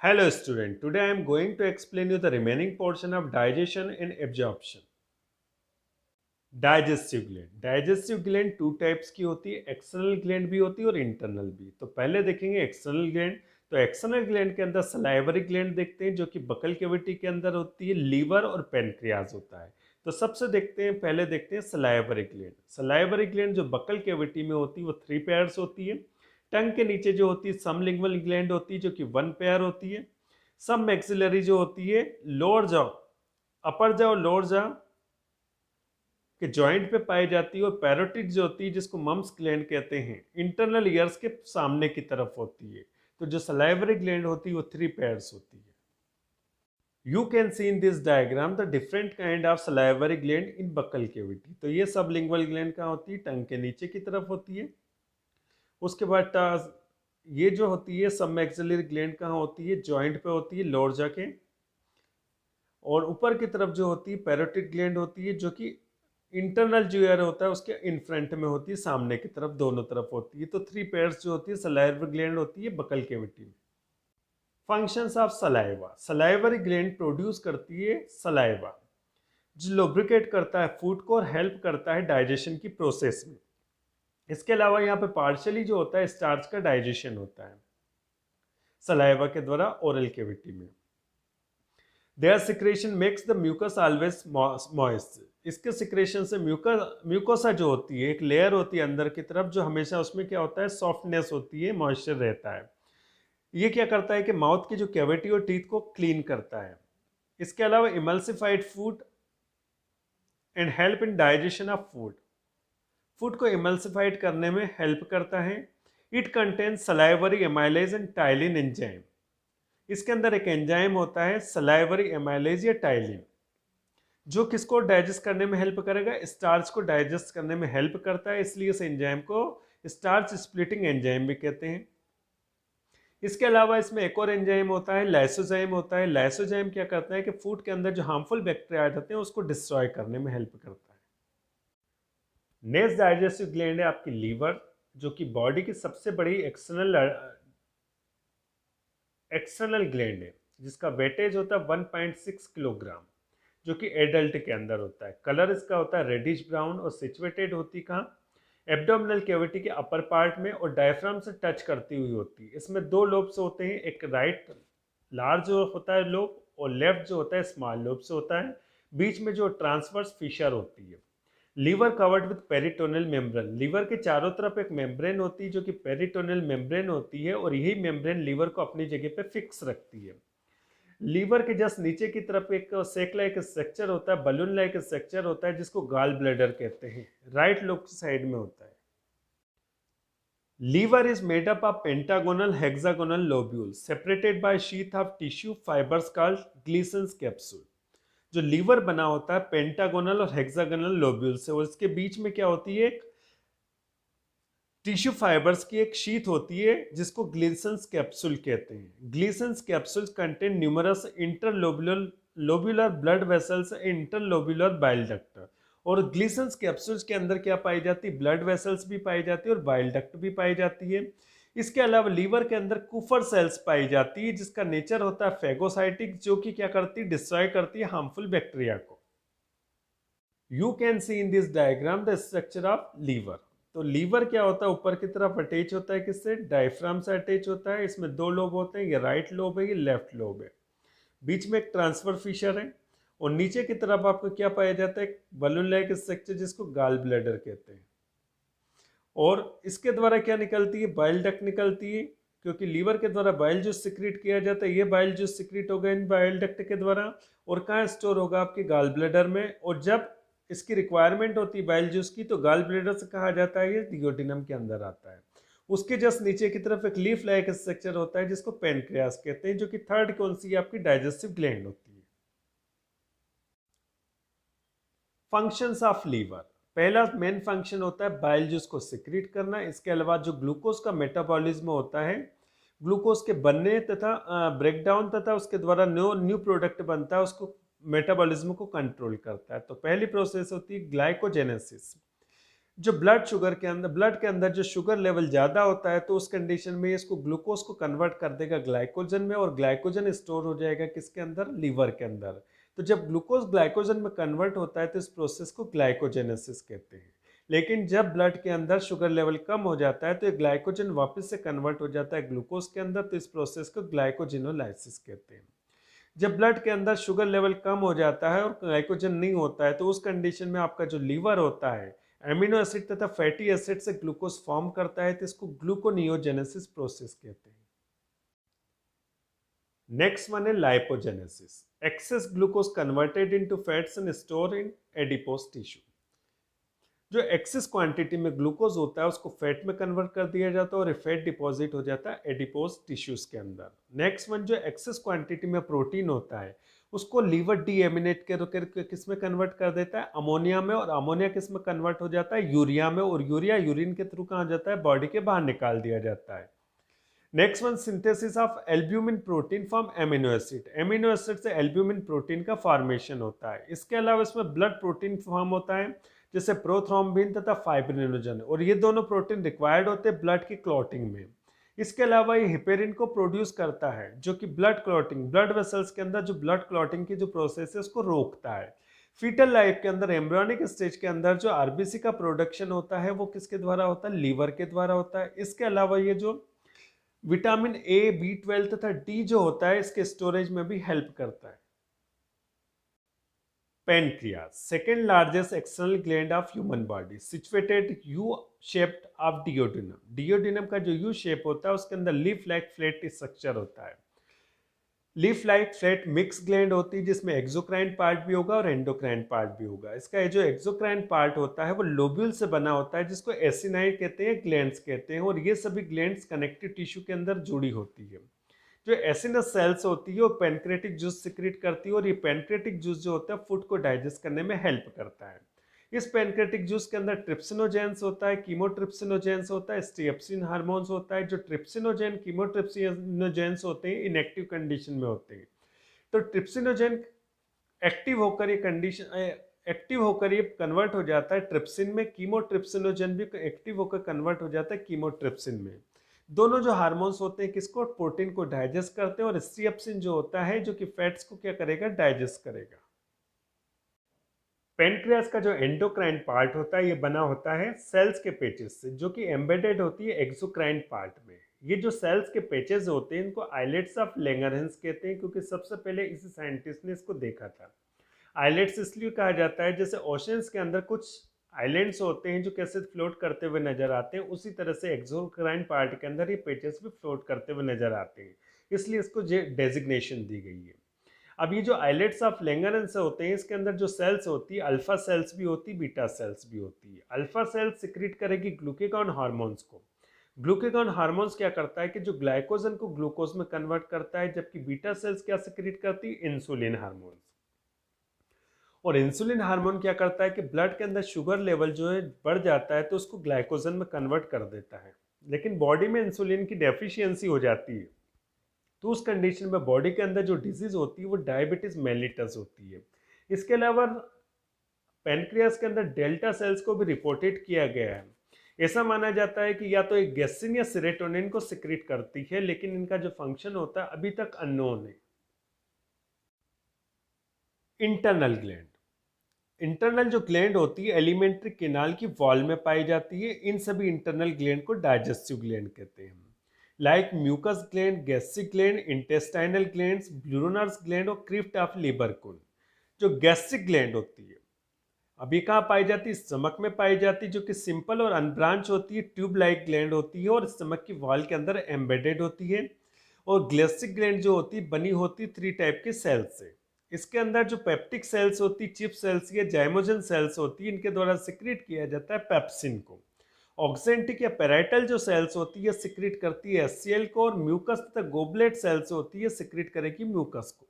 Hello student, today I am going to explain you the remaining portion of digestion and absorption. Digestive gland two types की होती है, external gland भी होती है और internal भी। तो पहले देखेंगे एक्सटर्नल ग्लैंड। तो एक्सटर्नल ग्लैंड के अंदर सलाइवरी ग्लैंड देखते हैं जो कि बकल कैविटी के अंदर होती है, लीवर और पेनक्रियाज होता है। तो सबसे पहले देखते हैं सलाइवरी ग्लैंड। सलाइवरी ग्लैंड जो बकल कैविटी में होती है वो 3 पेयर्स होती है। टंग के नीचे जो होती है सबलिंगुअल ग्लैंड होती है जो कि 1 पेयर होती है। सब मैक्सिलरी जो होती है लोअर जॉ, अपर जॉ और लोअर जॉ के जॉइंट पे पाई जाती है। और पैरोटिड जो होती है जिसको मम्स ग्लैंड कहते हैं, इंटरनल ईयर्स के सामने की तरफ होती है। तो जो सलाइवरी ग्लैंड होती है वो 3 पेयर्स होती है। You can see in this diagram the different kind of salivary gland in buccal cavity. तो ये सबलिंगुअल ग्लैंड कहाँ होती है? टंग के नीचे की तरफ होती है। उसके बाद ये जो होती है सब मैक्सिलरी ग्लैंड कहाँ होती है? जॉइंट पे होती है, लोअर जॉ के। और ऊपर की तरफ जो होती है पैरोटिड ग्लैंड होती है जो कि इंटरनल जो एयर होता है उसके इन फ्रंट में होती है, सामने की तरफ दोनों तरफ होती है। तो 3 पेयर्स जो होती है सलाइवरी ग्लैंड होती है बकल कैविटी में। Functions of saliva. Salivary gland produce करती है सलाइवा जो लुब्रिकेट करता है फूड को और हेल्प करता है डाइजेशन की प्रोसेस में। इसके अलावा यहाँ पे पार्शियली जो होता है स्टार्च का डाइजेशन होता है सलाइवा के द्वारा ओरल कैविटी में। Their secretion makes the mucus always moist. इसके सिक्रेशन से म्यूकोसा जो होती है, एक लेयर होती है अंदर की तरफ जो हमेशा उसमें क्या होता है सॉफ्टनेस होती है, मॉइस्चर रहता है। ये क्या करता है कि माउथ की जो कैविटी और टीथ को क्लीन करता है। इसके अलावा emulsified food and help in digestion of food. Food को इमल्सिफाइड करने में हेल्प करता है। It contains salivary amylase and ptyalin enzyme. इसके अंदर एक एंजाइम होता है सलाइवरी एमाइलेज या टाइलिन जो किसको डाइजेस्ट करने में हेल्प करेगा? स्टार्च को डाइजेस्ट करने में हेल्प करता है, इसलिए इस एंजाइम को स्टार्च स्प्लिटिंग एंजाइम भी कहते हैं। इसके अलावा इसमें एक और एंजाइम होता है लाइसोजाइम होता है। लाइसोजाइम क्या करता है कि फूड के अंदर जो हार्मफुल बैक्टीरिया होते हैं उसको डिस्ट्रॉय करने में हेल्प करता है। नेक्स्ट डाइजेस्टिव ग्लैंड है आपकी लीवर जो कि बॉडी की सबसे बड़ी एक्सटर्नल ग्लैंड है जिसका वेटेज होता है 1.6 किलोग्राम जो कि एडल्ट के अंदर होता है। कलर इसका होता है रेडिश ब्राउन और सिचुएटेड होती कहाँ? एब्डोमिनल कैविटी के अपर पार्ट में और डायफ्राम से टच करती हुई होती है। इसमें 2 लोब्स होते हैं, एक राइट लार्ज जो होता है लोब और लेफ्ट जो होता है स्मॉल लोब से होता है। बीच में जो ट्रांसवर्स फिशर होती है। Liver covered with peritoneal membrane. Liver के चारों तरफ एक मेम्ब्रेन होती है जो कि पेरिटोनियल मेम्ब्रेन होती है और यही मेम्ब्रेन लीवर को अपनी जगह पे फिक्स रखती है। लीवर के जस्ट नीचे की तरफ एक सेक लाइक स्ट्रक्चर होता है, बलून लाइक स्ट्रक्चर होता है जिसको गाल ब्लैडर कहते हैं, राइट लोब साइड में होता है। Liver is made up of pentagonal hexagonal lobule separated by sheath of tissue fibres called Glisson's capsule. जो लीवर बना होता है पेंटागोनल और हेक्सागोनल लोब्यूल से और इसके बीच में क्या होती है? टिश्यू फाइबर्स की एक शीथ होती है जिसको ग्लीसन्स कैप्सूल कहते हैं। Glisson's capsules contain numerous interlobular blood vessels, interlobular bile duct. और ग्लीसन्स कैप्सूल्स के अंदर क्या पाई जाती है? ब्लड वेसल्स भी पाई जाती है और बाइल डक्ट भी पाई जाती है। इसके अलावा लीवर के अंदर कुफर सेल्स पाई जाती है जिसका नेचर होता है फेगोसाइटिक जो कि क्या करती है? डिस्ट्रॉय करती है हार्मफुल बैक्टीरिया को। You can see in this diagram the structure of liver. तो लीवर क्या होता है? ऊपर की तरफ अटैच होता है किससे? डायफ्राम से अटैच होता है। इसमें 2 लोब होते हैं, ये राइट लोब है, ये लेफ्ट लोब है। बीच में एक ट्रांसफर फिशर है और नीचे की तरफ आपको क्या पाया जाता है? एक बलून लाइक स्ट्रक्चर जिसको गाल ब्लैडर कहते हैं। और इसके द्वारा क्या निकलती है? बाइल डक्ट निकलती है क्योंकि लीवर के द्वारा बाइल जूस सिक्रीट किया जाता है। ये बाइल जूस सिक्रीट होगा इन बाइल डक्ट के द्वारा और कहाँ स्टोर होगा? आपके गाल ब्लैडर में। और जब इसकी रिक्वायरमेंट होती है बाइल जूस की तो गाल ब्लैडर से कहा जाता है ये डिओडिनम के अंदर आता है। उसके जस्ट नीचे की तरफ एक लीफ लाइक स्ट्रक्चर होता है जिसको पेनक्रियास कहते हैं जो कि थर्ड कौन सी आपकी डाइजेस्टिव ग्लैंड होती है। Functions of liver. पहला मेन फंक्शन होता है बाइल जूस को सिक्रीट करना। इसके अलावा जो ग्लूकोज का मेटाबॉलिज्म होता है, ग्लूकोज के बनने तथा ब्रेकडाउन तथा उसके द्वारा न्यू प्रोडक्ट बनता है उसको मेटाबॉलिज्म को कंट्रोल करता है। तो पहली प्रोसेस होती है ग्लाइकोजेनेसिस। जो ब्लड के अंदर जो शुगर लेवल ज़्यादा होता है तो उस कंडीशन में इसको ग्लूकोज को कन्वर्ट कर देगा ग्लाइकोजन में, और ग्लाइकोजन स्टोर हो जाएगा किसके अंदर, लीवर के अंदर। तो जब ग्लूकोज ग्लाइकोजन में कन्वर्ट होता है तो इस प्रोसेस को ग्लाइकोजेनेसिस कहते हैं। लेकिन जब ब्लड के अंदर शुगर लेवल कम हो जाता है तो ये ग्लाइकोजन वापस से कन्वर्ट हो जाता है ग्लूकोज के अंदर, तो इस प्रोसेस को ग्लाइकोजिनोलाइसिस कहते हैं। जब ब्लड के अंदर शुगर लेवल कम हो जाता है और ग्लाइकोजन नहीं होता है तो उस कंडीशन में आपका जो लीवर होता है एमिनो एसिड तथा फैटी एसिड से ग्लूकोज फॉर्म करता है, तो इसको ग्लूकोनियोजेनेसिस प्रोसेस कहते हैं। नेक्स्ट वन है lipogenesis. Access glucose converted into fats and store in adipose tissue. जो एक्सेस क्वांटिटी में ग्लूकोज होता है उसको फैट में कन्वर्ट कर दिया जाता है और फैट डिपॉजिट हो जाता है एडिपोज टिश्यूज के अंदर। नेक्स्ट वन, जो एक्सेस क्वांटिटी में प्रोटीन होता है उसको लीवर डीएमिनेट कर किस में कन्वर्ट कर देता है, अमोनिया में, और अमोनिया किस में कन्वर्ट हो जाता है, यूरिया में, और यूरिया यूरिन के थ्रू कहाँ जाता है, बॉडी के बाहर निकाल दिया जाता है। Next one, synthesis of albumin protein from amino acid. Amino acid से एल्ब्यूमिन प्रोटीन का फॉर्मेशन होता है। इसके अलावा इसमें ब्लड प्रोटीन फॉर्म होता है जैसे प्रोथ्रोम्बिन तथा फाइब्रिनोजन, और ये दोनों प्रोटीन रिक्वायर्ड होते हैं ब्लड की क्लॉटिंग में। इसके अलावा ये हिपेरिन को प्रोड्यूस करता है जो कि ब्लड क्लॉटिंग, ब्लड वेसल्स के अंदर जो ब्लड क्लॉटिंग की जो प्रोसेस है उसको रोकता है। फीटल लाइफ के अंदर, एम्ब्रियोनिक स्टेज के अंदर जो आरबीसी का प्रोडक्शन होता है वो किसके द्वारा होता है, लीवर के द्वारा होता है। इसके अलावा ये जो विटामिन ए, B12 तथा डी जो होता है इसके स्टोरेज में भी हेल्प करता है। Pancreas, second largest external gland of human body, situated U-shaped of duodenum. Duodenum का जो U शेप होता है उसके अंदर लीफ लाइक फ्लैट स्ट्रक्चर होता है। Leaf like flat mix gland होती है जिसमें एक्सोक्राइन पार्ट भी होगा और एंडोक्राइन पार्ट भी होगा। इसका ये जो एक्सोक्राइन पार्ट होता है वो लोब्यूल से बना होता है जिसको एसिनाई कहते हैं, ग्लैंड्स कहते हैं, और ये सभी ग्लैंड्स कनेक्टिव टिश्यू के अंदर जुड़ी होती है। जो एसिनस सेल्स होती है वो पेनक्रेटिक जूस सिक्रीट करती है, और ये पेनक्रेटिक जूस जो होता है फूड को डाइजेस्ट करने में हेल्प करता है। इस पेनक्रेटिक जूस के अंदर ट्रिप्सिनोजेंस होता है, कीमोट्रिप्सिनोजेंस होता है, स्ट्रिप्सिन हार्मोन्स होता है। जो ट्रिप्सिनोजेन, कीमोट्रिप्सिनोजेंस होते हैं इनएक्टिव कंडीशन में होते हैं। तो ट्रिप्सिनोजेन एक्टिव होकर ये कन्वर्ट हो जाता है ट्रिप्सिन में, कीमोट्रिप्सिनोजेन भी एक्टिव होकर कन्वर्ट हो जाता है कीमोट्रिप्सिन में। दोनों जो हार्मोन्स होते हैं किसको, प्रोटीन को डाइजेस्ट करते हैं, और स्ट्रिप्सिन जो होता है जो कि फैट्स को क्या करेगा, डाइजेस्ट करेगा। पेनक्रियास का जो एंडोक्राइन पार्ट होता है ये बना होता है सेल्स के पेचेस से जो कि एम्बेडेड होती है एक्सोक्राइन पार्ट में। ये जो सेल्स के पेचेस होते हैं इनको आइलेट्स ऑफ लैंगरहंस कहते हैं, क्योंकि सबसे पहले इस साइंटिस्ट ने इसको देखा था। आइलेट्स इसलिए कहा जाता है जैसे ओशंस के अंदर कुछ आइलैंड्स होते हैं जो कैसे फ्लोट करते हुए नजर आते हैं, उसी तरह से एक्सोक्राइन पार्ट के अंदर ये पेचेस भी फ्लोट करते हुए नजर आते हैं, इसलिए इसको डेजिग्नेशन दी गई है। अब ये जो आइलेट्स ऑफ लैंगरहंस होते हैं इसके अंदर जो सेल्स होती है, अल्फा सेल्स भी होती है, बीटा सेल्स भी होती है। अल्फा सेल्स सिक्रीट करेगी ग्लूकेगॉन हार्मोन्स को। ग्लूकेगॉन हार्मोन्स क्या करता है कि जो ग्लाइकोजन को ग्लूकोज में कन्वर्ट करता है, जबकि बीटा सेल्स क्या सिक्रीट करती है, इंसुलिन हार्मोन्स। और इंसुलिन हार्मोन क्या करता है कि ब्लड के अंदर शुगर लेवल जो है बढ़ जाता है तो उसको ग्लाइकोजन में कन्वर्ट कर देता है। लेकिन बॉडी में इंसुलिन की डेफिशिएंसी हो जाती है तो उस कंडीशन में बॉडी के अंदर जो डिजीज होती है वो डायबिटीज मेलिटस होती है। इसके अलावा पेनक्रियास के अंदर डेल्टा सेल्स को भी रिपोर्टेड किया गया है। ऐसा माना जाता है कि या तो एक गैस्ट्रिन या सेरोटोनिन को सिक्रीट करती है, लेकिन इनका जो फंक्शन होता है अभी तक अननोन है। इंटरनल ग्लैंड, इंटरनल जो ग्लैंड होती है एलिमेंट्री केनाल की वॉल में पाई जाती है। इन सभी इंटरनल ग्लैंड को डाइजेस्टिव ग्लैंड कहते हैं, like mucus gland, gastric gland, intestinal glands, Brunner's gland और क्रिफ्ट ऑफ लिबरकुन। जो गैस्ट्रिक ग्लैंड होती है अभी कहाँ पाई जाती है, स्टमक में पाई जाती है, जो कि सिंपल और अनब्रांच होती है, ट्यूब लाइक ग्लैंड होती है और स्टमक की वॉल के अंदर एम्बेडेड होती है। और गैस्ट्रिक ग्लैंड जो होती है बनी होती है 3 टाइप के सेल्स से। इसके अंदर जो पेप्टिक सेल्स होती, चिप सेल्स या जाइमोजन सेल्स होती है, इनके द्वारा सिक्रीट किया जाता है पेप्सिन को। ऑक्सेंटिक या पेराइटल जो सेल्स होती है सिक्रीट करती है HCl को, और म्यूकस तथा गोबलेट सेल्स होती है सिक्रीट करेगी म्यूकस को।